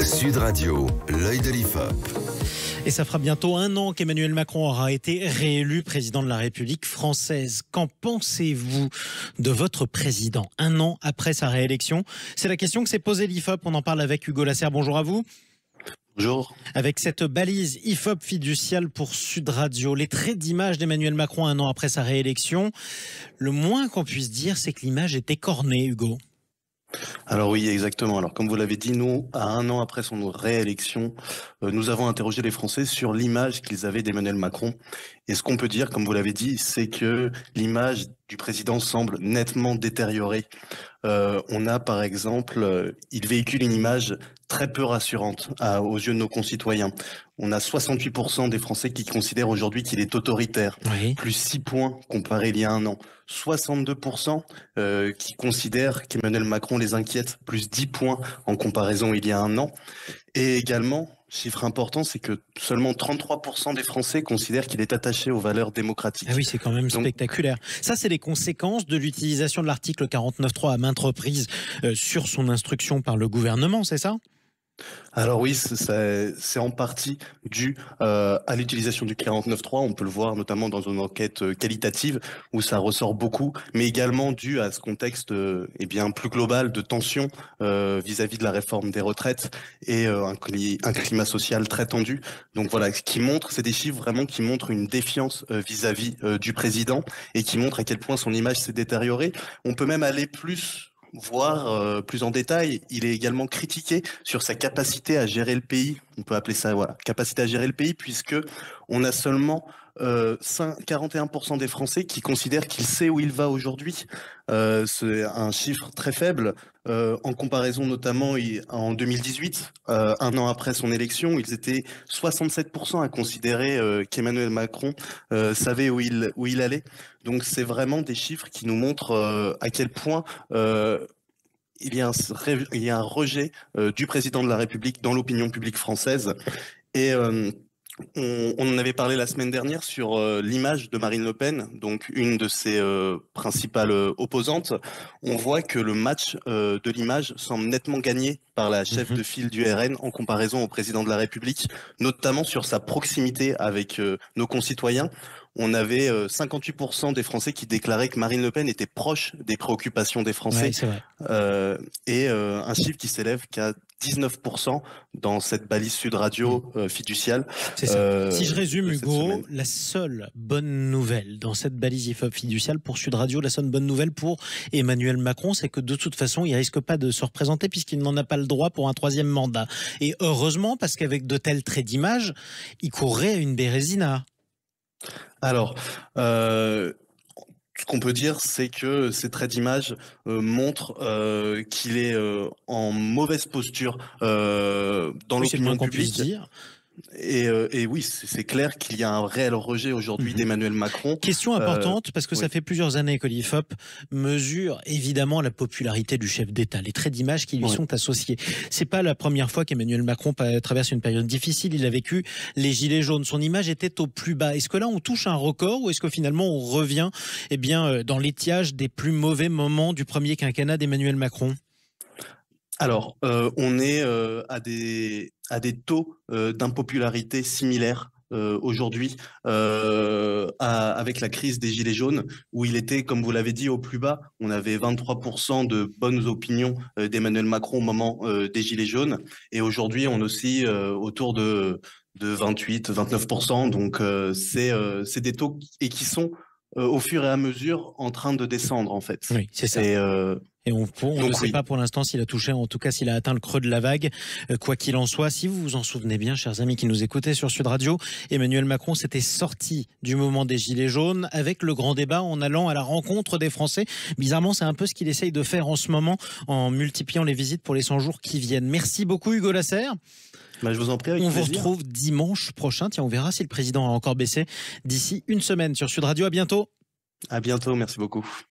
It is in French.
Sud Radio, l'œil de l'IFOP. Et ça fera bientôt 1 an qu'Emmanuel Macron aura été réélu président de la République française. Qu'en pensez-vous de votre président 1 an après sa réélection? C'est la question que s'est posée l'IFOP. On en parle avec Hugo Lasserre. Bonjour à vous. Bonjour. Avec cette balise IFOP fiduciale pour Sud Radio, les traits d'image d'Emmanuel Macron 1 an après sa réélection, le moins qu'on puisse dire, c'est que l'image est écornée, Hugo. Alors oui, exactement. Alors comme vous l'avez dit, nous, à 1 an après son réélection, nous avons interrogé les Français sur l'image qu'ils avaient d'Emmanuel Macron. Et ce qu'on peut dire, comme vous l'avez dit, c'est que l'image du président semble nettement détériorée. On a par exemple, il véhicule une image très peu rassurante aux yeux de nos concitoyens. On a 68% des Français qui considèrent aujourd'hui qu'il est autoritaire, Oui. plus 6 points comparé il y a 1 an. 62% qui considèrent qu'Emmanuel Macron les inquiète, plus 10 points en comparaison il y a 1 an. Et également, chiffre important, c'est que seulement 33% des Français considèrent qu'il est attaché aux valeurs démocratiques. Ah oui, c'est quand même spectaculaire. Ça, c'est les conséquences de l'utilisation de l'article 49.3 à maintes reprises sur son instruction par le gouvernement, c'est ça ? Alors oui, c'est en partie dû à l'utilisation du 49.3. On peut le voir notamment dans une enquête qualitative où ça ressort beaucoup, mais également dû à ce contexte plus global de tension vis-à-vis de la réforme des retraites et un climat social très tendu. Donc voilà, ce qui montre, c'est des chiffres vraiment qui montrent une défiance vis-à-vis du président et qui montrent à quel point son image s'est détériorée. On peut même aller voir plus en détail, il est également critiqué sur sa capacité à gérer le pays. On peut appeler ça, capacité à gérer le pays, puisque on a seulement 41% des Français qui considèrent qu'il sait où il va aujourd'hui. C'est un chiffre très faible. En comparaison notamment en 2018, 1 an après son élection, ils étaient 67% à considérer qu'Emmanuel Macron savait où il allait. Donc c'est vraiment des chiffres qui nous montrent à quel point il y a un rejet du président de la République dans l'opinion publique française. Et on en avait parlé la semaine dernière sur l'image de Marine Le Pen, donc une de ses principales opposantes. On voit que le match de l'image semble nettement gagné par la chef de file du RN en comparaison au président de la République, notamment sur sa proximité avec nos concitoyens. On avait 58% des Français qui déclaraient que Marine Le Pen était proche des préoccupations des Français. Ouais, c'est vrai. Et un chiffre qui s'élève qu'à 19% dans cette balise Sud Radio fiduciale. C'est ça. Si je résume, Hugo, semaine. la seule bonne nouvelle dans cette balise IFOP fiduciale pour Sud Radio, la seule bonne nouvelle pour Emmanuel Macron, c'est que de toute façon, il risque pas de se représenter puisqu'il n'en a pas le droit pour un 3e mandat. Et heureusement, parce qu'avec de tels traits d'image, il courrait à une bérésina. Alors, ce qu'on peut dire, c'est que ces traits d'image montrent qu'il est en mauvaise posture dans Oui, c'est le moins l'opinion qu'on puisse publique. dire. Et oui, c'est clair qu'il y a un réel rejet aujourd'hui d'Emmanuel Macron. Question importante, parce que oui. ça fait plusieurs années que l'IFOP mesure évidemment la popularité du chef d'État, les traits d'image qui lui sont associés. C'est pas la première fois qu'Emmanuel Macron traverse une période difficile. Il a vécu les Gilets jaunes. Son image était au plus bas. Est-ce que là, on touche un record ou est-ce que finalement, on revient dans l'étiage des plus mauvais moments du premier quinquennat d'Emmanuel Macron ? Alors, on est à des taux d'impopularité similaires aujourd'hui avec la crise des Gilets jaunes, où il était, comme vous l'avez dit, au plus bas. On avait 23% de bonnes opinions d'Emmanuel Macron au moment des Gilets jaunes. Et aujourd'hui, on oscille autour de 28-29%. Donc, c'est des taux qui sont au fur et à mesure en train de descendre, en fait. Oui, c'est ça. Et on ne sait pas pour l'instant s'il a touché, en tout cas s'il a atteint le creux de la vague. Quoi qu'il en soit, si vous vous en souvenez bien, chers amis qui nous écoutez sur Sud Radio, Emmanuel Macron s'était sorti du moment des Gilets jaunes avec le grand débat en allant à la rencontre des Français. Bizarrement, c'est un peu ce qu'il essaye de faire en ce moment en multipliant les visites pour les 100 jours qui viennent. Merci beaucoup Hugo Lasserre. Je vous en prie, avec plaisir. Vous retrouve dimanche prochain. Tiens, on verra si le président a encore baissé d'ici une semaine sur Sud Radio. À bientôt. À bientôt, merci beaucoup.